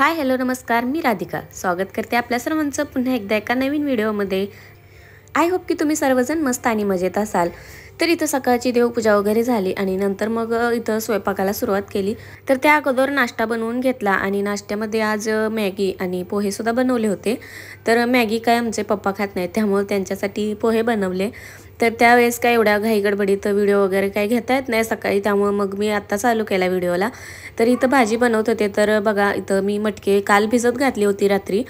Hi hello नमस्कार, मी राधिका स्वागत करते आपल्या सर्वांचं पुन्हा एकदा एका नवीन व्हिडिओमध्ये। आय होप की तुम्ही सर्वजण मस्त आणि मजेत असाल। तर इथं सकाळची देवपूजा वगैरे झाली आणि नंतर मग इथं स्वयंपाकाला सुरुवात केली। तर त्या अगोदर नाश्ता बनवून घेतला आणि नाश्त्यामध्ये आज मॅगी आणि पोहे सुद्धा बनवले होते। तर मॅगी काय आमचे पप्पा खात नाहीत त्यामुळे त्यांच्यासाठी पोहे बनवले। तर त्यावेळेस काय एवढ्या घाई गडबडीत व्हिडिओ वगैरे काय घेता येत नाही सकाळी, त्यामुळे मग मी आत्ता चालू केला व्हिडिओला। तर इथं भाजी बनवत होते। तर बघा इथं मी मटके काल भिजत घातली होती रात्री।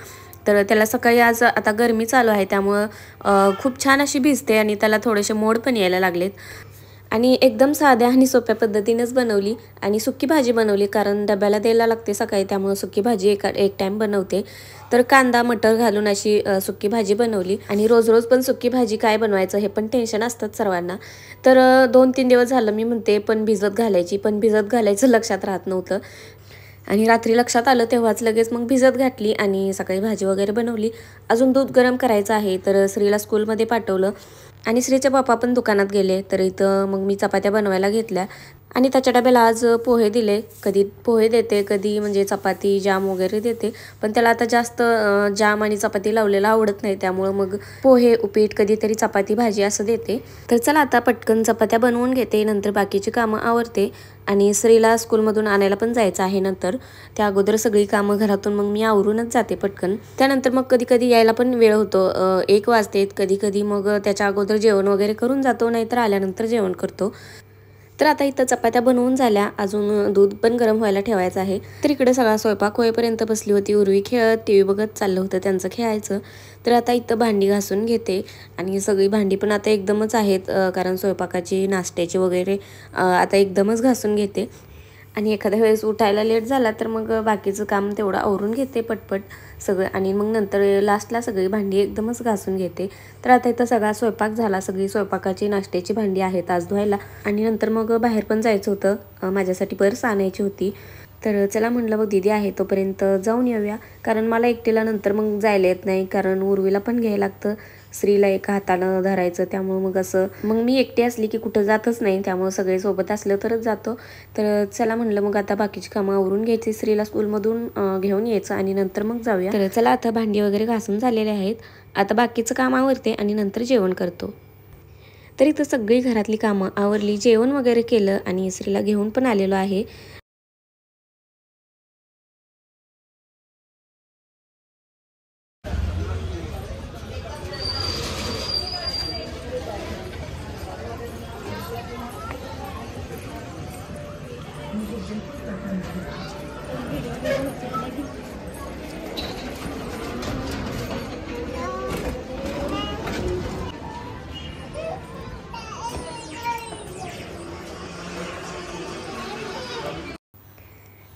तर त्याला सकाळी आज आता गरमी चालू आहे त्यामुळे खूप छान अशी भिजते आणि त्याला थोडेसे मोड पण यायला लागलेत। आणि एकदम साध्या आणि सोप्या पद्धतीनेच बनवली आणि सुकी भाजी बनवली, कारण डब्याला द्यायला लागते सकाळी त्यामुळे सुकी भाजी एक टाइम बनवते। तर कांदा मटर घालून अशी सुकी भाजी बनवली। आणि रोज रोज पण सुकी भाजी काय बनवायचं हे पण टेन्शन असतात सर्वांना। तर 2-3 दिवस झालं मी म्हणते पण भिजत घालायची, पण भिजत घालायचं लक्षात राहत नव्हतं आणि रात्री लक्षात आलं तेव्हाच लगेच मग भिजत घातली आणि सकाळी भाजी वगैरे बनवली। अजून दूध गरम करायचं आहे। तर श्रीला स्कूलमध्ये पाठवलं आणि श्रीचे पप्पा पण दुकानात गेले। तर इथं मग मी चपात्या बनवायला घेतल्या आणि त्याच्या डब्याला आज पोहे दिले। कधी पोहे देते, कधी म्हणजे चपाती जाम वगैरे देते, पण त्याला आता जास्त जाम आणि चपाती लावलेला आवडत नाही त्यामुळे मग पोहे उपीट कधीतरी चपाती भाजी असं देते। तर चला आता पटकन चपात्या बनवून घेते, नंतर बाकीची कामं आवरते आणि श्रीला स्कूलमधून आणायला पण जायचं आहे नंतर। त्या अगोदर सगळी कामं घरातून मग मी आवरूनच जाते पटकन। त्यानंतर मग कधी कधी यायला पण वेळ होतो, 1 वाजते कधी कधी, मग त्याच्या अगोदर जेवण वगैरे करून जातो, नाहीतर आल्यानंतर जेवण करतो। तर आता इथं चपात्या बनवून झाल्या, अजून दूध पण गरम व्हायला ठेवायचं आहे। तर इकडे सगळा स्वयंपाक होईपर्यंत बसली होती उर्वी खेळत, टीव्ही बघत चाललं होतं त्यांचं खेळायचं। तर आता इथं भांडी घासून घेते आणि सगळी भांडी पण आता एकदमच आहेत, कारण स्वयंपाकाची नाश्त्याची वगैरे आता एकदमच घासून घेते। आणि एखाद्या वेळेस उठायला लेट झाला तर मग बाकीचं काम तेवढं आवरून घेते पटपट सगळं आणि मग नंतर लास्टला सगळी भांडी एकदमच घासून घेते। तर आता इथं सगळा स्वयंपाक झाला, सगळी स्वयंपाकाची नाश्त्याची भांडी आहेत आज धुवायला आणि नंतर मग बाहेर पण जायचं होतं, माझ्यासाठी पर्स आणायची होती। तर चला म्हटलं मग दीदी आहे तोपर्यंत जाऊन येऊया, कारण मला एकटीला नंतर मग जायला येत नाही, कारण उर्वीला पण घ्यायला लागतं, श्रीला एका हातानं धरायचं, त्यामुळे मग असं मग मी एकटी असली की कुठं जातच नाही, त्यामुळे सगळे सोबत असलं तरच जातो। तर चला म्हणलं मग आता बाकीची कामं आवरून घ्यायची, श्रीला स्कूलमधून घेऊन यायचं आणि नंतर मग जाऊया। तर चला आता भांडी वगैरे घासून झालेले आहेत, आता बाकीचं काम आवरते आणि नंतर जेवण करतो। तर इथं सगळी घरातली कामं आवरली, जेवण वगैरे केलं आणि श्रीला घेऊन पण आलेलो आहे।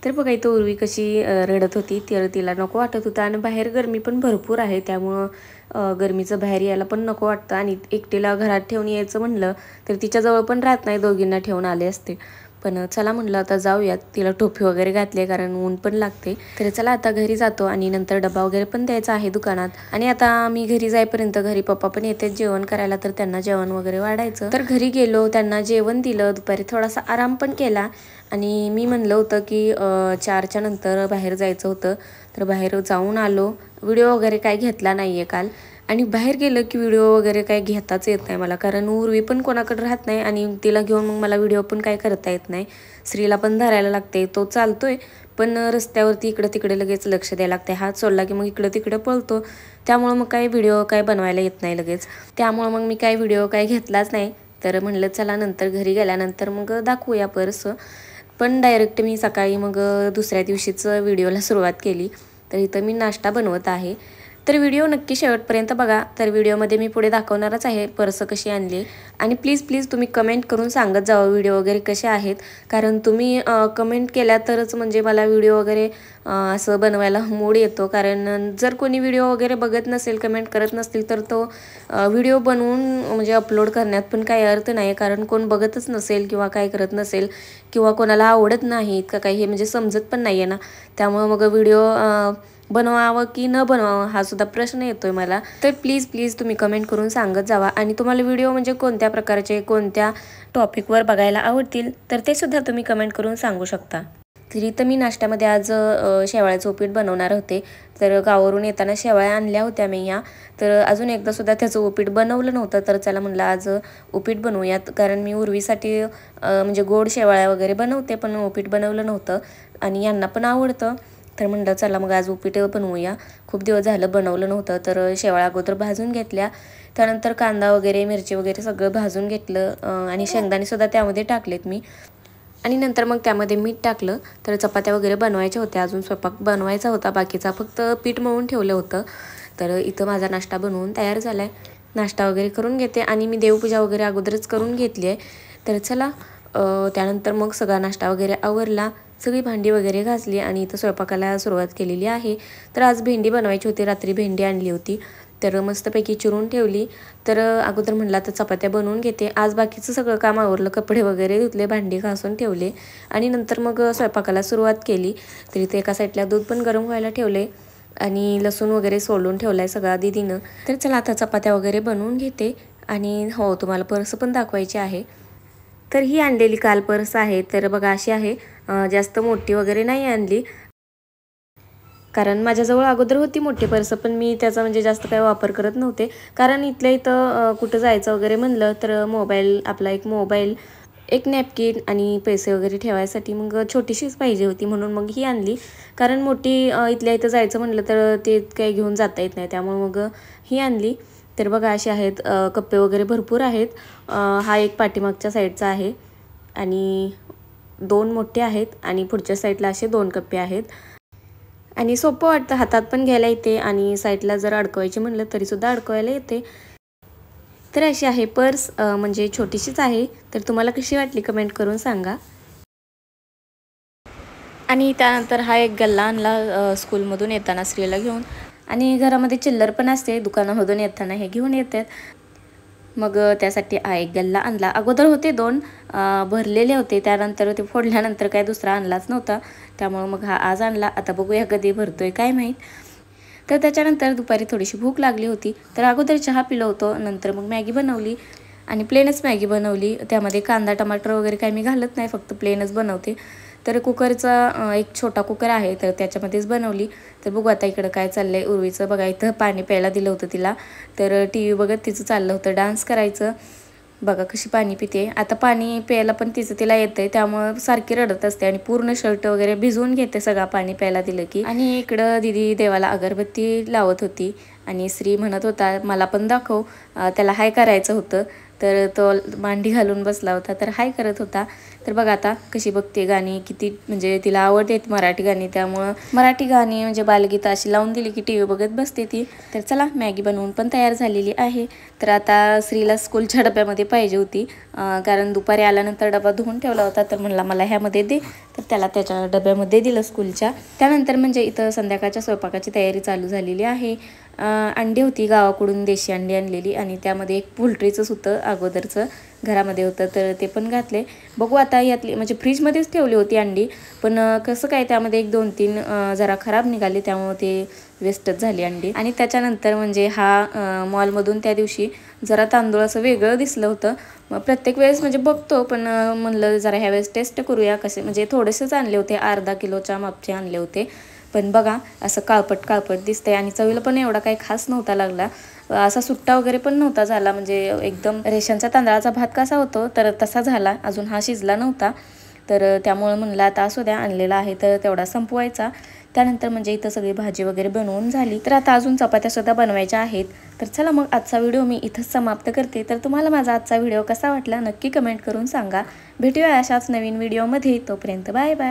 तर बघा इथं उर्वी कशी रडत होती, तर तिला नको वाटत होतं आणि बाहेर गरमी पण भरपूर आहे, त्यामुळं गरमीचं बाहेर यायला पण नको वाटतं आणि एकटीला घरात ठेवून यायचं म्हणलं तर तिच्याजवळ पण राहत नाही, दोघींना ठेवून आले असते। पण चला म्हणलं आता जाऊयात, तिला टोपी वगैरे घातली कारण ऊन पण लागते। तर चला आता घरी जातो आणि नंतर डबा वगैरे पण द्यायचा आहे दुकानात। आणि आता मी घरी जाईपर्यंत घरी पप्पा पण येते जेवण करायला, तर त्यांना जेवण वगैरे वाढायचं। तर घरी गेलो, त्यांना जेवण दिलं, दुपारी थोडासा आराम पण केला आणि मी म्हणलं होतं की 4च्या नंतर बाहेर जायचं होतं, तर बाहेर जाऊन आलो। व्हिडिओ वगैरे काय घेतला नाही आहे काल, आणि बाहेर गेलं की व्हिडिओ वगैरे काय घेताच येत नाही मला, कारण उर्वी पण कोणाकडे राहत नाही आणि तिला घेऊन मग मला व्हिडिओ पण काय करता येत नाही। श्रीला पण धरायला लागते, तो चालतोय पण रस्त्यावरती इकडे तिकडे लगेच लक्ष द्यायला लागते, हात सोडला की मग इकडे तिकडे पळतो, त्यामुळे मग काय व्हिडिओ काय बनवायला येत नाही लगेच, त्यामुळे मग मी काय व्हिडिओ काय घेतलाच नाही। तर म्हणलं चला नंतर घरी गेल्यानंतर मग दाखवूया पर्स। पण डायरेक्ट मी सकाळी मग दुसऱ्या दिवशीच व्हिडिओला सुरुवात केली। तर इथं मी नाश्ता बनवत आहे, तर व्हिडिओ नक्की शेवटपर्यंत बघा। तर व्हिडिओमध्ये मी पुढे दाखवणारच आहे पर्स कशी आणली, आणि प्लीज तुम्ही कमेंट करून सांगत जावा व्हिडिओ वगैरे कसे आहेत, कारण तुम्ही कमेंट केल्या तरच म्हणजे मला व्हिडिओ वगैरे असं बनवायला मूड येतो, कारण जर कोणी व्हिडिओ वगैरे बघत नसेल, कमेंट करत नसतील, तर तो व्हिडिओ बनवून म्हणजे अपलोड करण्यात पण काही अर्थ नाही, कारण कोण बघतच नसेल किंवा काय करत नसेल किंवा कोणाला आवडत नाहीत का काही हे म्हणजे समजत पण नाही आहे ना, त्यामुळे मग व्हिडिओ बनवावं की न बनवावं हा सुद्धा प्रश्न येतोय मला। तर प्लीज तुम्ही कमेंट करून सांगत जावा, आणि तुम्हाला व्हिडिओ म्हणजे कोणत्या प्रकारचे कोणत्या टॉपिकवर बघायला आवडतील तर ते सुद्धा तुम्ही कमेंट करून सांगू शकता। तरी तर मी नाश्त्यामध्ये आज शेवाळ्याचं उपीट बनवणार होते. तर गावावरून येताना शेवाळ्या आणल्या होत्या मी या. तर अजून एकदा सुद्धा त्याचं उपीट बनवलं नव्हतं. तर चला म्हणलं आज उपीट बनवूयात, कारण मी उर्वीसाठी म्हणजे गोड शेवाळ्या वगैरे बनवते, पण उपीट बनवलं नव्हतं आणि यांना पण आवडतं. तर म्हणलं चला मग आज उपीट बनवूया. खूप दिवस झालं बनवलं नव्हतं. तर शेवाळ्या अगोदर भाजून घेतल्या, त्यानंतर कांदा वगैरे मिरची वगैरे सगळं भाजून घेतलं आणि शेंगदाणेसुद्धा त्यामध्ये टाकलेत मी. आणि नंतर मग त्यामध्ये मीठ टाकलं. तर चपात्या वगैरे बनवायच्या होत्या, अजून स्वयंपाक बनवायचा होता बाकीचा, फक्त पीठ मळून ठेवलं होतं. तर इथं माझा नाश्ता बनवून तयार झाला आहे. नाश्ता वगैरे करून घेते आणि मी देवपूजा वगैरे अगोदरच करून घेतली आहे. तर चला त्यानंतर मग सगळा नाश्ता वगैरे आवरला, सगळी भांडी वगैरे घासली आणि इथं स्वयंपाकाला सुरुवात केलेली आहे. तर आज भेंडी बनवायची होती, रात्री भेंडी आणली होती. तर मस्तपैकी चिरून ठेवली. तर अगोदर म्हटलं तर चपात्या बनवून घेते. आज बाकीचं सगळं काम आवरलं, कपडे वगैरे धुतले, भांडी घासून ठेवले आणि नंतर मग स्वयंपाकाला सुरुवात केली. तरी ते एका साईडला दूध पण गरम व्हायला ठेवले आणि लसूण वगैरे सोलून ठेवला आहे सगळा दीदीनं. तर चला आता चपात्या वगैरे बनवून घेते. आणि हो, तुम्हाला पर्स पण दाखवायची आहे. तर ही आणलेली काल पर्स आहे. तर बघा अशी आहे, जास्त मोठी वगैरे नाही आणली, कारण माझ्याजवळ अगोदर होती मोठी पर्स, पण मी त्याचा म्हणजे जास्त काही वापर करत नव्हते. कारण इथल्या इथं कुठं जायचं वगैरे म्हणलं तर मोबाईल, आपला एक मोबाईल, एक नॅपकिन आणि पैसे वगैरे ठेवायसाठी मग छोटीशीच पाहिजे होती, म्हणून मग ही आणली. कारण मोठी इथल्या इथं जायचं म्हणलं तर ते काही घेऊन जाता येत नाही, त्यामुळे मग ही आणली. तर बघा असे आहेत, कप्पे वगैरे भरपूर आहेत. हा एक पाठीमागच्या साईडचा आहे आणि 2 मोठे आहेत आणि पुढच्या साईडला असे 2 कप्पे आहेत. आणि सोपं वाटतं, हातात पण घ्यायला येते आणि साईडला जर अडकवायचे म्हणलं तरीसुद्धा अडकवायला येते. तर अशी आहे पर्स, म्हणजे छोटीशीच आहे. तर तुम्हाला कशी वाटली कमेंट करून सांगा. आणि त्यानंतर हा एक गल्ला आणला स्कूलमधून येताना स्त्रीला घेऊन. आणि घरामध्ये चिल्लर पण असते, दुकानामधून येताना हे घेऊन येतात. मग त्यासाठी हा एक गल्ला आणला. अगोदर होते 2 भरलेले होते, त्यानंतर ते फोडल्यानंतर काय दुसरा आणलाच नव्हता, त्यामुळे मग हा आज आणला. आता बघूया कधी भरतोय काय माहीत. तर त्याच्यानंतर दुपारी थोडीशी भूक लागली होती, तर अगोदर चहा पिलं होतं, नंतर मग मॅगी बनवली आणि प्लेनच मॅगी बनवली. त्यामध्ये कांदा टमाटर वगैरे काही मी घालत नाही, फक्त प्लेनच बनवते. तर कुकरचा एक छोटा कुकर आहे, तर त्याच्यामध्येच बनवली. तर बघू आता इकडं काय चाललं आहे उर्वीचं. बघा इथं पाणी प्यायला दिलं होतं तिला, तर टी व्ही बघत तिचं चाललं होतं डान्स करायचं. बघा कशी पाणी पिते. आता पाणी प्यायला पण तिला येतंय, त्यामुळं सारखी रडत असते आणि पूर्ण शर्ट वगैरे भिजवून घेते सगळा पाणी प्यायला दिलं की. आणि इकडं दीदी देवाला अगरबत्ती लावत होती आणि श्री म्हणत होता मला पण दाखव, त्याला हाय करायचं होतं. तर तो मांडी घालून बसला होता, तर हाय करत होता. तर बघा आता कशी बघते गाणी, किती म्हणजे तिला आवडते मराठी गाणी, त्यामुळं मराठी गाणी म्हणजे बालगीतं अशी लावून दिली की टी व्ही बघत बसते ती. तर चला मॅगी बनवून पण तयार झालेली आहे. तर आता श्रीला स्कूलच्या डब्यामध्ये पाहिजे होती, कारण दुपारी आल्यानंतर डबा धुवून ठेवला होता, तर म्हणला मला ह्यामध्ये दे. तर त्याला त्याच्या डब्यामध्ये दिलं स्कूलच्या. त्यानंतर म्हणजे इथं संध्याकाळच्या स्वयंपाकाची तयारी चालू झालेली आहे. अंडी होती, गावाकडून देशी अंडी आणलेली आणि त्यामध्ये एक पोल्ट्रीचंच होतं अगोदरचं घरामध्ये होतं, तर ते पण घातले. बघू आता यातली म्हणजे फ्रीजमध्येच ठेवली होती अंडी, पण कसं काय त्यामध्ये 1-2-3 जरा खराब निघाले, त्यामुळे ते वेस्टच झाली अंडी. आणि त्याच्यानंतर म्हणजे हा मॉलमधून त्या दिवशी जरा तांदूळ असं वेगळं दिसलं होतं. मग प्रत्येक वेळेस म्हणजे बघतो, पण म्हणलं जरा ह्यावेळेस टेस्ट करूया कसे, म्हणजे थोडेसेच आणले होते, अर्धा किलोच्या मापचे आणले होते. पण बघा असं काळपट काळपट दिसतंय आणि चवीला पण एवढा काही खास नव्हता लागला, असा सुट्टा वगैरे पण नव्हता झाला, म्हणजे एकदम रेशनचा तांदळाचा भात कसा होतो तर तसा झाला. अजून हा शिजला नव्हता, तर त्यामुळे म्हणलं आता असू द्या, आणलेला आहे तर तेवढा संपवायचा. त्यानंतर म्हणजे इथं सगळी भाजी वगैरे बनवून झाली, तर आता अजून चपात्यासुद्धा बनवायच्या आहेत. तर चला मग आजचा व्हिडिओ मी इथंच समाप्त करते. तर तुम्हाला माझा आजचा व्हिडिओ कसा वाटला नक्की कमेंट करून सांगा. भेटूया अशाच नवीन व्हिडिओमध्ये, तोपर्यंत बाय बाय.